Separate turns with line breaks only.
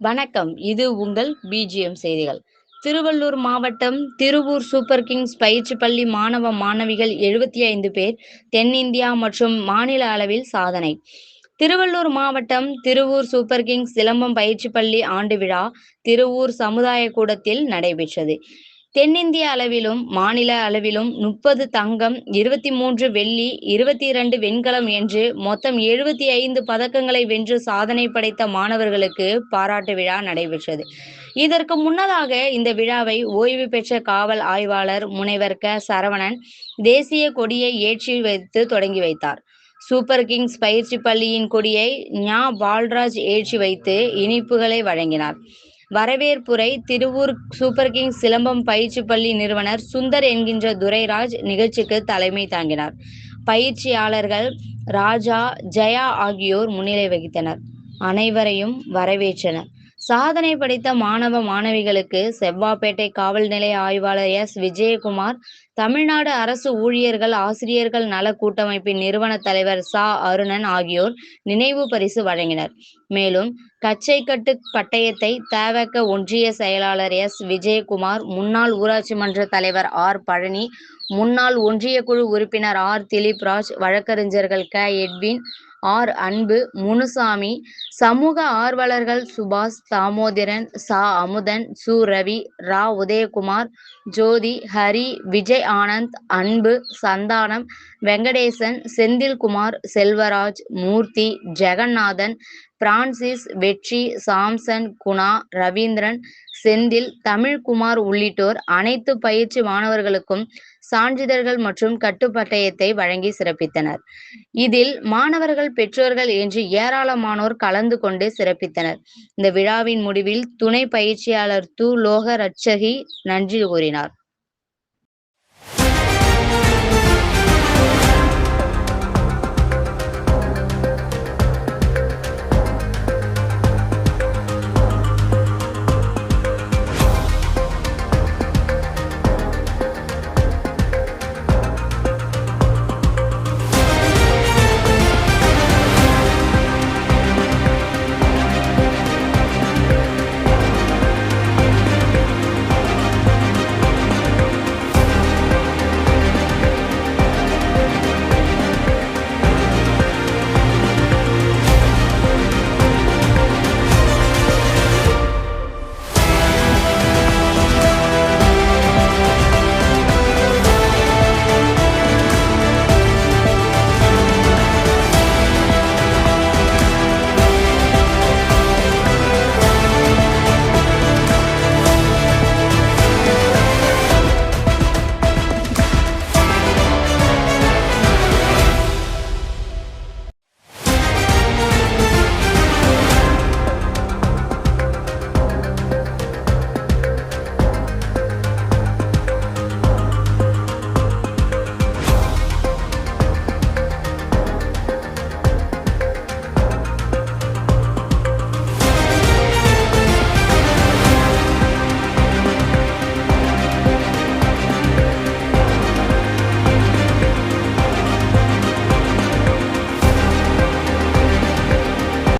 வணக்கம். இது உங்கள் பிஜிஎம் செய்திகள். திருவள்ளூர் மாவட்டம் திருவூர் சூப்பர் கிங்ஸ் பயிற்சி பள்ளி மாணவ, மாணவிகள் 75 பேர் தென்னிந்தியா மற்றும் மாநில அளவில் சாதனை. திருவள்ளூர் மாவட்டம் திருவூர் சூப்பர் கிங்ஸ் சிலம்பம் பயிற்சி பள்ளி ஆண்டு விழா திருவூர் சமுதாய கூடத்தில் நடைபெற்றது. தென்னிந்திய அளவிலும் மாநில அளவிலும் 30 தங்கம், 23 வெள்ளி, 22 வெண்கலம் என்று மொத்தம் 75 பதக்கங்களை வென்று சாதனை படைத்த மாணவர்களுக்கு பாராட்டு விழா நடைபெற்றது. இதற்கு முன்னதாக இந்த விழாவை ஓய்வு பெற்ற காவல் ஆய்வாளர் முனைவர் சரவணன் தேசிய கொடியை ஏற்றி வைத்து தொடங்கி வைத்தார். சூப்பர் கிங்ஸ் பயிற்சி பள்ளியின் கொடியை பால்ராஜ் ஏற்றி வைத்து இனிப்புகளை வழங்கினார். வரவேற்புரை திருவூர் சூப்பர் கிங்ஸ் சிலம்பம் பயிற்சி பள்ளி நிறுவனர் சுந்தர் என்கின்ற துரைராஜ் நிகழ்ச்சிக்கு தலைமை தாங்கினார். பயிற்சியாளர்கள் ராஜா, ஜெயா ஆகியோர் முன்னிலை வகித்தனர். அனைவரையும் வரவேற்றனர். சாதனை படைத்த மாணவ, மாணவிகளுக்கு செவ்வாப்பேட்டை காவல் நிலைய ஆய்வாளர் விஜயகுமார், தமிழ்நாடு அரசு ஊழியர்கள் ஆசிரியர்கள் நல கூட்டமைப்பின் நிறுவன தலைவர் அருணன் ஆகியோர் நினைவு பரிசு வழங்கினர். மேலும் கச்சைக்கட்டு பட்டயத்தை தவக ஒன்றிய செயலாளர் விஜயகுமார், முன்னாள் ஊராட்சி மன்ற தலைவர் பழனி, முன்னாள் ஒன்றிய குழு உறுப்பினர் திலீப்ராஜ், வழக்கறிஞர்கள் எட்வின், அன்பு, முனுசாமி, சமூக ஆர்வலர்கள் சுபாஷ், தாமோதரன், அமுதன், ரவி, உதயகுமார், ஜோதி, ஹரி, விஜய் ஆனந்த், அன்பு, சந்தானம், வெங்கடேசன், செந்தில்குமார், செல்வராஜ், மூர்த்தி, ஜெகநாதன், பிரான்சிஸ், வெற்றி, சாம்சன், குணா, ரவீந்திரன், செந்தில், தமிழ்குமார் உள்ளிட்டோர் அனைத்து பயிற்சி மாணவர்களுக்கும் சான்றிதழ்கள் மற்றும் கட்டுப்பட்டயத்தை வழங்கி சிறப்பித்தனர். இதில் மாணவர்கள், பெற்றோர்கள் என்று ஏராளமானோர் கலந்து கொண்டு சிறப்பித்தனர். இந்த விழாவின் முடிவில் துணை பயிற்சியாளர் லோக ரட்சகி நன்றி கூறினார்.